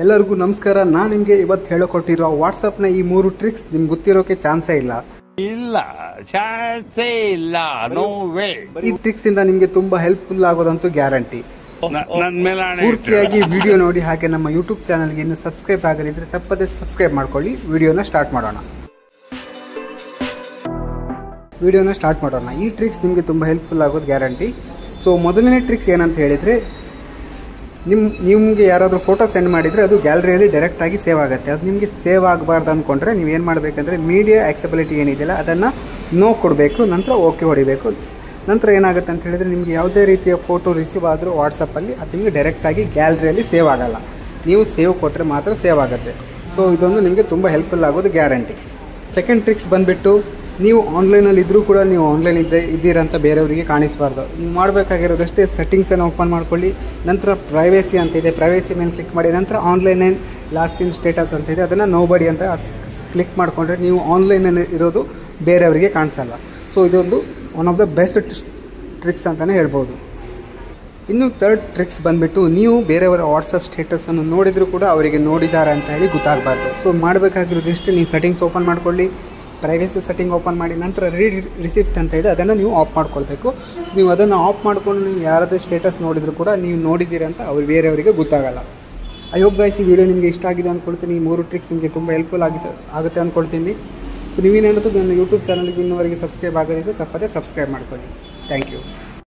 ಎಲ್ಲರಿಗೂ ನಮಸ್ಕಾರ. ನಾನು ನಿಮಗೆ ಇವತ್ತು ಹೇಳಿಕೊಟ್ಟಿರೋ ವಾಟ್ಸಪ್ನ ಈ 3 ಟ್ರಿಕ್ಸ್ ನಿಮ್ಗೆ ಗೊತ್ತಿರೋಕೆ ಚಾನ್ಸೇ ಇಲ್ಲ. No way. ಈ ಟ್ರಿಕ್ಸ್ ಇಂದ ನಿಮಗೆ ತುಂಬಾ ಹೆಲ್ಪ್ಫುಲ್ ಆಗೋದಂತೂ ಗ್ಯಾರಂಟಿ. ಪೂರ್ತಿಯಾಗಿ ವಿಡಿಯೋ ನೋಡಿ. ಹಾಗೆ ನಮ್ಮ ಯೂಟ್ಯೂಬ್ ಚಾನಲ್ಗೆ ಇನ್ನು ಸಬ್ಸ್ಕ್ರೈಬ್ ಆಗದಿದ್ರೆ ತಪ್ಪದೆ ಸಬ್ಸ್ಕ್ರೈಬ್ ಮಾಡ್ಕೊಳ್ಳಿ. ವಿಡಿಯೋನ ಸ್ಟಾರ್ಟ್ ಮಾಡೋಣ. ಈ ಟ್ರಿಕ್ಸ್ ನಿಮಗೆ ತುಂಬ ಹೆಲ್ಪ್ಫುಲ್ ಆಗೋದು ಗ್ಯಾರಂಟಿ. ಸೊ ಮೊದಲನೇ ಟ್ರಿಕ್ಸ್ ಏನಂತ ಹೇಳಿದರೆ, ನಿಮಗೆ ಯಾರಾದರೂ ಫೋಟೋ ಸೆಂಡ್ ಮಾಡಿದರೆ ಅದು ಗ್ಯಾಲರಿಯಲ್ಲಿ ಡೈರೆಕ್ಟಾಗಿ ಸೇವ್ ಆಗುತ್ತೆ. ಅದು ನಿಮಗೆ ಸೇವ್ ಆಗಬಾರ್ದು ಅಂದ್ಕೊಂಡ್ರೆ ನೀವೇನು ಮಾಡಬೇಕಂದ್ರೆ ಮೀಡಿಯಾ ಆಕ್ಸೆಬಿಲಿಟಿ ಏನಿದೆಯಲ್ಲ ಅದನ್ನು ನೋ ಕೊಡಬೇಕು, ನಂತರ ಓಕೆ ಹೊಡಿಬೇಕು. ನಂತರ ಏನಾಗುತ್ತೆ ಅಂತ ಹೇಳಿದರೆ ನಿಮಗೆ ಯಾವುದೇ ರೀತಿಯ ಫೋಟೋ ರಿಸೀವ್ ಆದರೂ ವಾಟ್ಸಪ್ಪಲ್ಲಿ ಅದು ನಿಮಗೆ ಡೈರೆಕ್ಟಾಗಿ ಗ್ಯಾಲರಿಯಲ್ಲಿ ಸೇವ್ ಆಗೋಲ್ಲ. ನೀವು ಸೇವ್ ಕೊಟ್ಟರೆ ಮಾತ್ರ ಸೇವ್ ಆಗುತ್ತೆ. ಸೊ ಇದೊಂದು ನಿಮಗೆ ತುಂಬ ಹೆಲ್ಪ್ಫುಲ್ ಆಗೋದು ಗ್ಯಾರಂಟಿ. ಸೆಕೆಂಡ್ ಟ್ರಿಕ್ಸ್ ಬಂದುಬಿಟ್ಟು, ನೀವು ಆನ್ಲೈನಲ್ಲಿ ಇದ್ದರೂ ಕೂಡ ನೀವು ಆನ್ಲೈನ್ ಇದ್ದೀರಂತ ಬೇರೆಯವರಿಗೆ ಕಾಣಿಸಬಾರ್ದು. ನೀವು ಮಾಡಬೇಕಾಗಿರೋದಷ್ಟೇ ಸೆಟ್ಟಿಂಗ್ಸನ್ನು ಓಪನ್ ಮಾಡ್ಕೊಳ್ಳಿ. ನಂತರ ಪ್ರೈವೇಸಿ ಅಂತ ಇದೆ, ಪ್ರೈವೇಸಿ ಮೇಲೆ ಕ್ಲಿಕ್ ಮಾಡಿ. ನಂತರ ಆನ್ಲೈನ್ ಲಾಸ್ಟ್ ಸಿಮ್ ಸ್ಟೇಟಸ್ ಅಂತ ಇದೆ, ಅದನ್ನು ನೋಬಡಿ ಅಂತ ಕ್ಲಿಕ್ ಮಾಡಿಕೊಂಡ್ರೆ ನೀವು ಆನ್ಲೈನಲ್ಲಿ ಇರೋದು ಬೇರೆಯವರಿಗೆ ಕಾಣಿಸಲ್ಲ. ಸೊ ಇದೊಂದು one of the best tricks ಅಂತಲೇ ಹೇಳ್ಬೋದು. ಇನ್ನು ಥರ್ಡ್ ಟ್ರಿಕ್ಸ್ ಬಂದುಬಿಟ್ಟು, ನೀವು ಬೇರೆಯವರ ವಾಟ್ಸಪ್ ಸ್ಟೇಟಸನ್ನು ನೋಡಿದರೂ ಕೂಡ ಅವರಿಗೆ ನೋಡಿದ್ದಾರೆ ಅಂತ ಹೇಳಿ ಗೊತ್ತಾಗಬಾರ್ದು. ಸೊ ಮಾಡಬೇಕಾಗಿರೋದಿಷ್ಟು, ನೀವು ಸೆಟ್ಟಿಂಗ್ಸ್ ಓಪನ್ ಮಾಡ್ಕೊಳ್ಳಿ, ಪ್ರೈವೇಸಿ ಸೆಟ್ಟಿಂಗ್ ಓಪನ್ ಮಾಡಿ. ನಂತರ ರೀಡ್ ರಿಸಿಪ್ಟ್ ಅಂತ ಇದೆ, ಅದನ್ನು ನೀವು ಆಫ್ ಮಾಡ್ಕೊಳ್ಬೇಕು. ಸೊ ನೀವು ಅದನ್ನು ಆಫ್ ಮಾಡಿಕೊಂಡು ನೀವು ಯಾರದೇ ಸ್ಟೇಟಸ್ ನೋಡಿದರೂ ಕೂಡ ನೀವು ನೋಡಿದ್ದೀರಿ ಅಂತ ಬೇರೆಯವರಿಗೆ ಗೊತ್ತಾಗಲ್ಲ. ಐ ಹೋಪ್ ಗೈಸ್ ಈ ವಿಡಿಯೋ ನಿಮಗೆ ಇಷ್ಟ ಆಗಿದೆ ಅಂದ್ಕೊಳ್ತೀನಿ. ಈ 3 ಟ್ರಿಕ್ಸ್ ನಿಮಗೆ ತುಂಬ ಹೆಲ್ಪ್ಫುಲ್ ಆಗುತ್ತೆ ಅಂದ್ಕೊಳ್ತೀನಿ. ಸೊ ನೀವೇನೇನಾದರೂ ನನ್ನ ಯೂಟ್ಯೂಬ್ ಚಾನಲ್ಗೆ ಇನ್ನೂವರೆಗೆ ಸಬ್ಸ್ಕ್ರೈಬ್ ಆಗೋದಿದ್ರೆ ತಪ್ಪದೇ ಸಬ್ಸ್ಕ್ರೈಬ್ ಮಾಡ್ಕೊಳ್ಳಿ. Thank you.